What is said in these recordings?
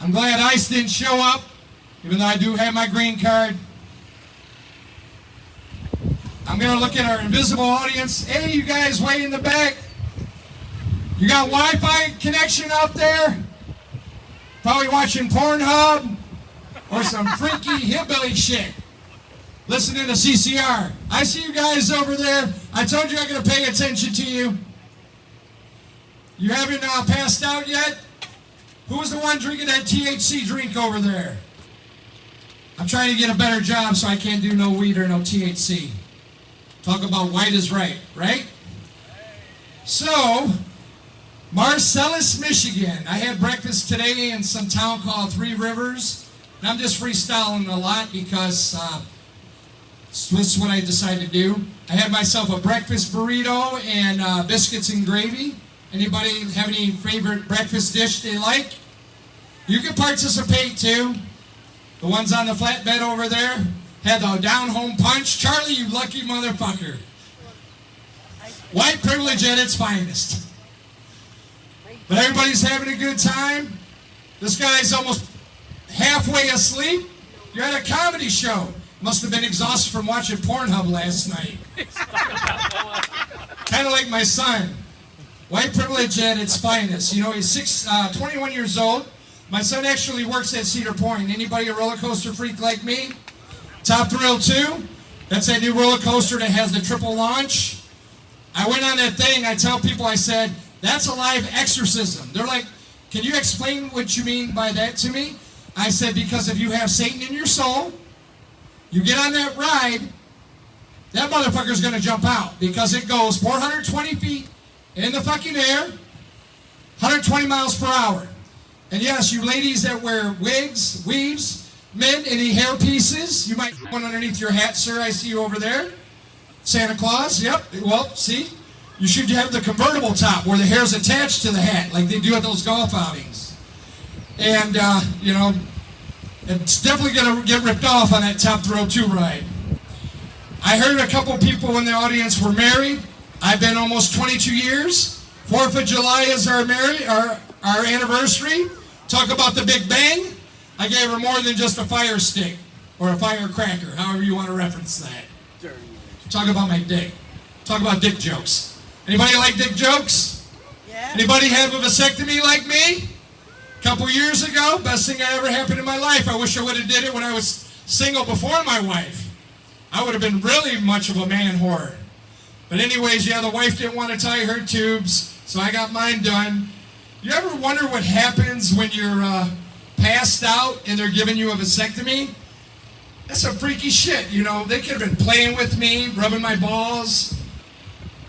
I'm glad ICE didn't show up, even though I do have my green card. I'm going to look at our invisible audience. Hey, you guys way in the back. You got Wi-Fi connection out there? Probably watching Pornhub or some freaky hillbilly shit. Listening to CCR. I see you guys over there. I told you I'm going to pay attention to you. You haven't passed out yet? Who was the one drinking that THC drink over there? I'm trying to get a better job so I can't do no weed or no THC. Talk about white is right, right? So, Marcellus, Michigan. I had breakfast today in some town called Three Rivers. And I'm just freestyling a lot because this is what I decided to do. I had myself a breakfast burrito and biscuits and gravy. Anybody have any favorite breakfast dish they like? You can participate too. The ones on the flatbed over there had the down-home punch. Charlie, you lucky motherfucker. White privilege at its finest. But everybody's having a good time. This guy's almost halfway asleep. You're at a comedy show. Must have been exhausted from watching Pornhub last night. Kind of like my son. White privilege at its finest. You know, he's 21 years old. My son actually works at Cedar Point. Anybody a roller coaster freak like me? Top Thrill 2. That's that new roller coaster that has the triple launch. I went on that thing. I tell people, I said, that's a live exorcism. They're like, can you explain what you mean by that to me? I said, because if you have Satan in your soul, you get on that ride, that motherfucker's going to jump out because it goes 420 feet in the fucking air, 120 miles per hour. And yes, you ladies that wear wigs, weaves, men, any hair pieces, you might put one underneath your hat, sir. I see you over there. Santa Claus, yep. Well, see, you should have the convertible top where the hair's attached to the hat like they do at those golf outings. And, you know, it's definitely going to get ripped off on that Top Thrill 2 ride. I heard a couple people in the audience were married. I've been almost 22 years. 4th of July is our anniversary. Talk about the Big Bang. I gave her more than just a fire stick or a firecracker, however you want to reference that. Talk about my dick. Talk about dick jokes. Anybody like dick jokes? Yeah. Anybody have a vasectomy like me? A couple years ago, best thing that ever happened in my life. I wish I would have did it when I was single before my wife. I would have been really much of a man whore. But anyways, yeah, the wife didn't want to tie her tubes, so I got mine done. You ever wonder what happens when you're passed out and they're giving you a vasectomy? That's some freaky shit, you know. They could have been playing with me, rubbing my balls,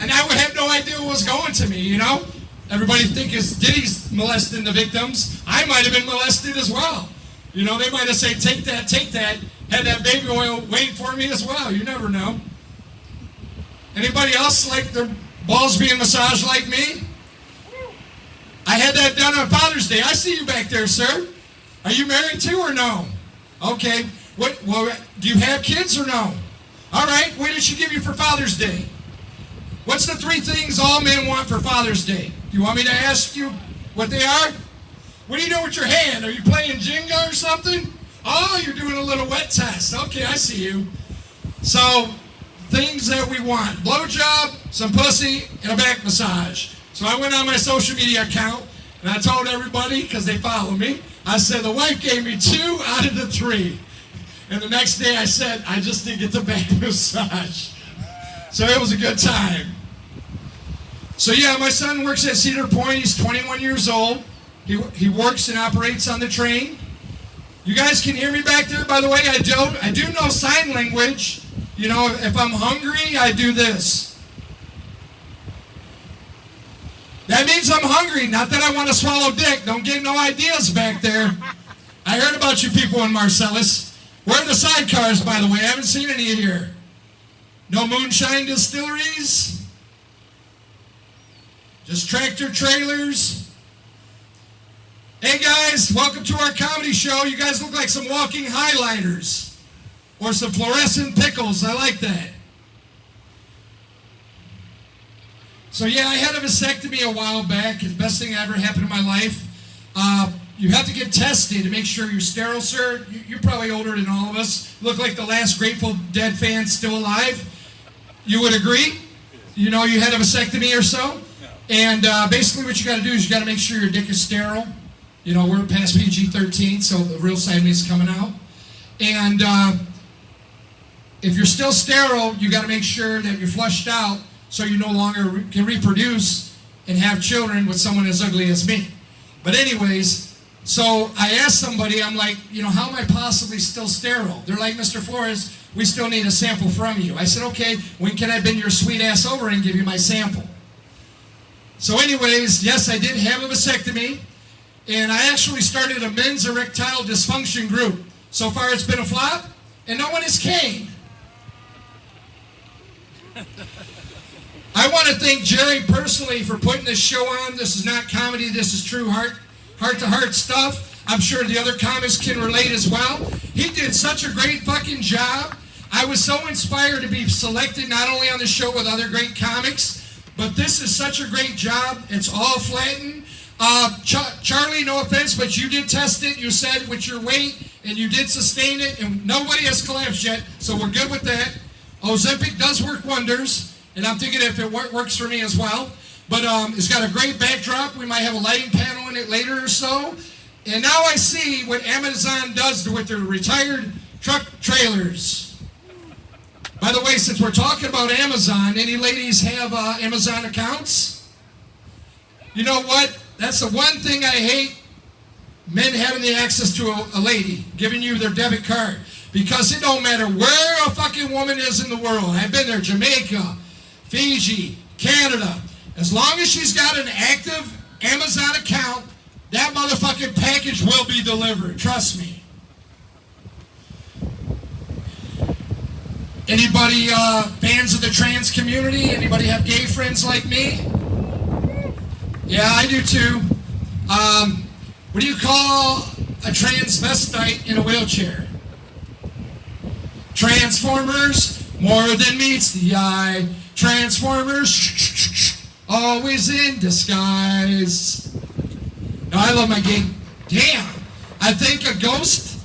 and I would have no idea what was going to me, you know. Everybody thinks Diddy's molesting the victims. I might have been molested as well. You know, they might have said, take that, had that baby oil waiting for me as well. You never know. Anybody else like their balls being massaged like me? I had that done on Father's Day. I see you back there, sir. Are you married too or no? Okay. Well, do you have kids or no? All right. What did she give you for Father's Day? What's the 3 things all men want for Father's Day? You want me to ask you what they are? What are you doing with your hand? Are you playing Jenga or something? Oh, you're doing a little wet test. Okay, I see you. So, things that we want. Blowjob, some pussy, and a back massage. So I went on my social media account, and I told everybody, because they follow me, I said, the wife gave me 2 out of the 3. And the next day I said, I just didn't get the back massage. So it was a good time. So yeah, my son works at Cedar Point. He's 21 years old. He works and operates on the train. You guys can hear me back there, by the way. I do know sign language. You know, if I'm hungry, I do this. That means I'm hungry, not that I want to swallow dick. Don't get no ideas back there. I heard about you people in Marcellus. Where are the sidecars, by the way? I haven't seen any here. No moonshine distilleries? Just tractor trailers? Hey guys, welcome to our comedy show. You guys look like some walking highlighters. Or some fluorescent pickles. I like that. So yeah, I had a vasectomy a while back. It's the best thing that ever happened in my life. you have to get tested to make sure you're sterile, sir. You're probably older than all of us. Look like the last Grateful Dead fan still alive. You would agree? You know, you had a vasectomy or so? And basically what you got to do is you got to make sure your dick is sterile. You know, we're past PG-13, so the real side meat is coming out. And if you're still sterile, you got to make sure that you're flushed out so you no longer can reproduce and have children with someone as ugly as me. But anyways, so I asked somebody, I'm like, you know, how am I possibly still sterile? They're like, Mr. Flores, we still need a sample from you. I said, okay, when can I bend your sweet ass over and give you my sample? So anyways, yes, I did have a vasectomy, and I actually started a men's erectile dysfunction group. So far it's been a flop, and no one has came. I want to thank Jerry personally for putting this show on. This is not comedy, this is true heart-to-heart stuff. I'm sure the other comics can relate as well. He did such a great fucking job. I was so inspired to be selected not only on the show with other great comics, but this is such a great job. It's all flattened. Charlie, no offense, but you did test it. You said with your weight, and you did sustain it, and nobody has collapsed yet, so we're good with that. Ozempic does work wonders, and I'm thinking if it works for me as well. But it's got a great backdrop. We might have a lighting panel in it later or so. And now I see what Amazon does with their retired truck trailers. By the way, since we're talking about Amazon, any ladies have Amazon accounts? You know what? That's the one thing I hate, men having the access to a lady, giving you their debit card. Because it don't matter where a fucking woman is in the world. I've been there, Jamaica, Fiji, Canada. As long as she's got an active Amazon account, that motherfucking package will be delivered. Trust me. Anybody fans of the trans community? Anybody have gay friends like me? Yeah, I do too. What do you call a transvestite in a wheelchair? Transformers, more than meets the eye. Transformers, always in disguise. No, I love my gay. Damn, I think a ghost,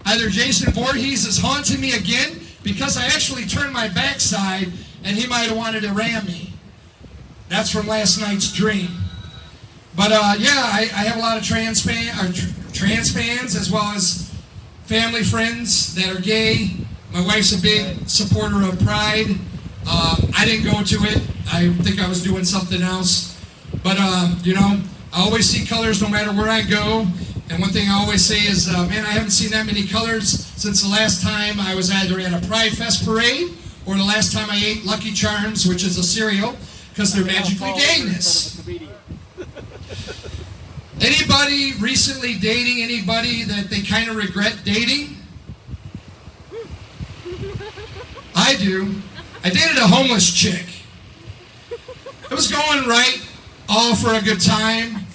either Jason Voorhees, is haunting me again because I actually turned my backside and he might have wanted to ram me. That's from last night's dream. But yeah, I have a lot of trans fans as well as family friends that are gay. My wife's a big supporter of Pride. I didn't go to it. I think I was doing something else. But, you know, I always see colors no matter where I go. And one thing I always say is, man, I haven't seen that many colors since the last time I was either at a Pride Fest parade or the last time I ate Lucky Charms, which is a cereal, because they're magically gayness. Anybody recently dating anybody that they kind of regret dating? I do. I dated a homeless chick. It was going right, all for a good time.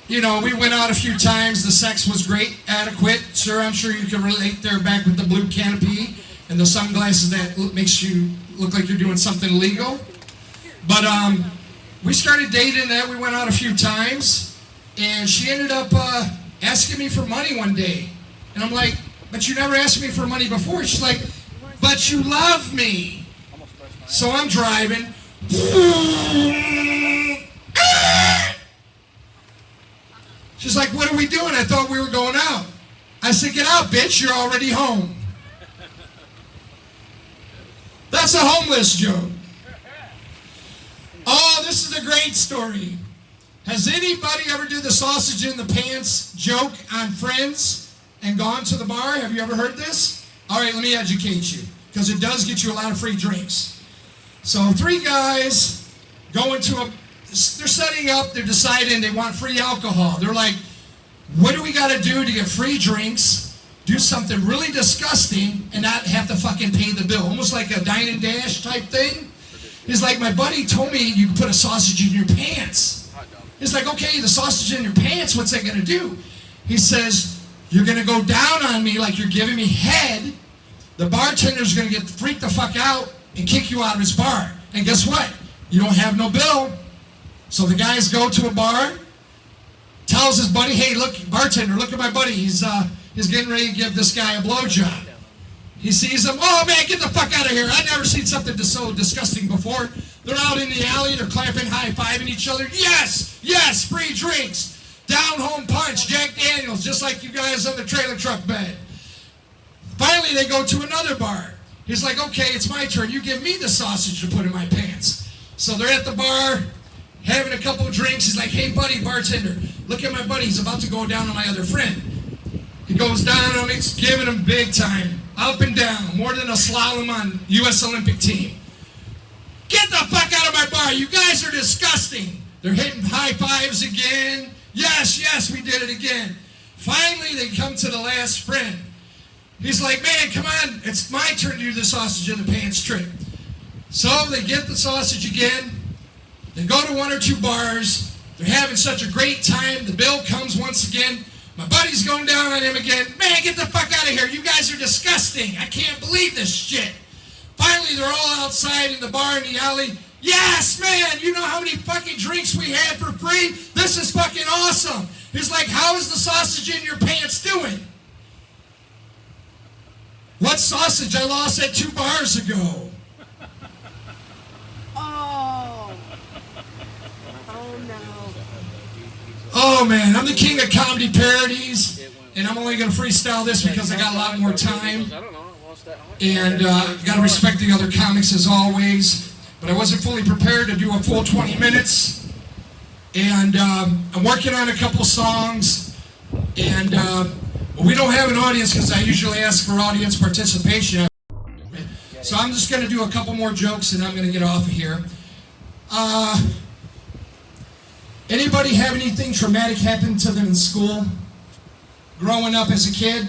You know, we went out a few times. The sex was great, adequate. Sir, I'm sure you can relate there back with the blue canopy and the sunglasses that makes you look like you're doing something legal. But we started dating that. We went out a few times. And she ended up asking me for money one day. And I'm like, but you never asked me for money before. She's like, but you love me. So I'm driving. She's like, what are we doing? I thought we were going out. I said, get out, bitch. You're already home. That's a homeless joke. Oh, this is a great story. Has anybody ever do the sausage in the pants joke on Friends and gone to the bar? Have you ever heard this? All right, let me educate you, because it does get you a lot of free drinks. So 3 guys go into they're setting up, they're deciding they want free alcohol. They're like, what do we got to do to get free drinks, do something really disgusting, and not have to fucking pay the bill? Almost like a dine and dash type thing. He's like, my buddy told me you can put a sausage in your pants. He's like, okay, the sausage in your pants, what's that going to do? He says, you're going to go down on me like you're giving me head. The bartender's going to get freaked the fuck out and kick you out of his bar. And guess what? You don't have no bill. So the guys go to a bar, tell Tells his buddy, hey, look, bartender, look at my buddy. He's getting ready to give this guy a blowjob. He sees him. Oh, man, get the fuck out of here. I've never seen something so disgusting before. They're out in the alley. They're clapping, high-fiving each other. Yes, yes, free drinks. Down-home punch, Jack Daniels, just like you guys on the trailer truck bed. Finally, they go to another bar. He's like, okay, it's my turn. You give me the sausage to put in my pants. So they're at the bar, having a couple of drinks. He's like, hey, buddy, bartender, look at my buddy. He's about to go down on my other friend. He goes down on him. He's giving him big time. Up and down, more than a slalom on U.S. Olympic team. Get the fuck out of my bar. You guys are disgusting. They're hitting high fives again. Yes, yes, we did it again. Finally, they come to the last friend. He's like, man, come on. It's my turn to do the sausage in the pants trick. So they get the sausage again. They go to one or two bars. They're having such a great time. The bill comes once again. My buddy's going down on him again. Man, get the fuck out of here. You guys are disgusting. I can't believe this shit. Finally, they're all outside in the bar in the alley. Yes, man, you know how many fucking drinks we had for free? This is fucking awesome. He's like, how is the sausage in your pants doing? What sausage? I lost at 2 bars ago. Oh. Oh, no. Oh, man, I'm the king of comedy parodies, and I'm only going to freestyle this because I got a lot more time. And got to respect the other comics as always. But I wasn't fully prepared to do a full 20 minutes. And I'm working on a couple songs. And we don't have an audience because I usually ask for audience participation. So I'm just going to do a couple more jokes and I'm going to get off of here. Anybody have anything traumatic happen to them in school? Growing up as a kid?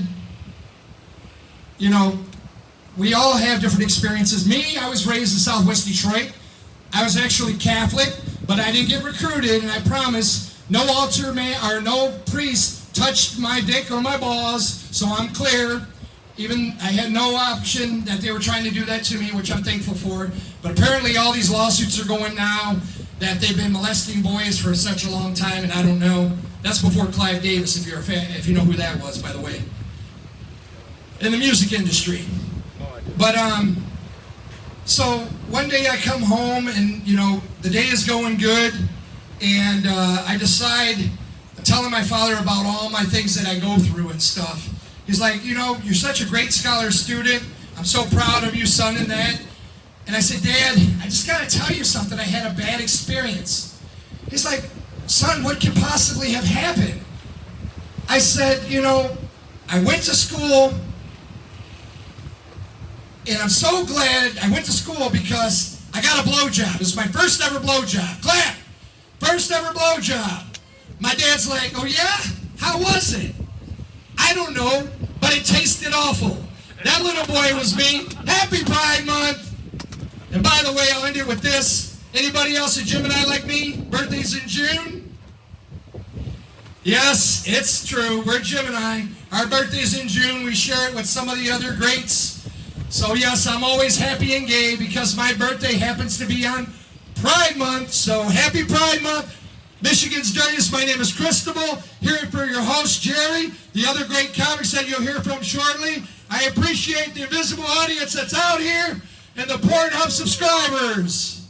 You know, we all have different experiences. Me, I was raised in Southwest Detroit. I was actually Catholic, but I didn't get recruited, and I promise no altar man or no priest touched my dick or my balls, so I'm clear. Even I had no option that they were trying to do that to me, which I'm thankful for. But apparently all these lawsuits are going now that they've been molesting boys for such a long time, and I don't know. That's before Clive Davis, if you're a fan, if you know who that was, by the way. In the music industry. But so one day I come home and you know the day is going good, and I decide, I'm telling my father about all my things that I go through and stuff. He's like, you know, you're such a great scholar student. I'm so proud of you, son, and that. And I said, Dad, I just got to tell you something. I had a bad experience. He's like, son, what could possibly have happened? I said, you know, I went to school, and I'm so glad I went to school because I got a blowjob. It was my first ever blowjob. Clap! First ever blowjob. My dad's like, oh yeah? How was it? I don't know, but it tasted awful. That little boy was me. Happy Pride Month! And by the way, I'll end it with this. Anybody else a Gemini like me? Birthday's in June? Yes, it's true. We're Gemini. Our birthday's in June. We share it with some of the other greats. So yes, I'm always happy and gay because my birthday happens to be on Pride Month. So happy Pride Month. Michigan's dirtiest. My name is Christobel. Here for your host, Jerry. The other great comics that you'll hear from shortly. I appreciate the invisible audience that's out here and the Pornhub subscribers.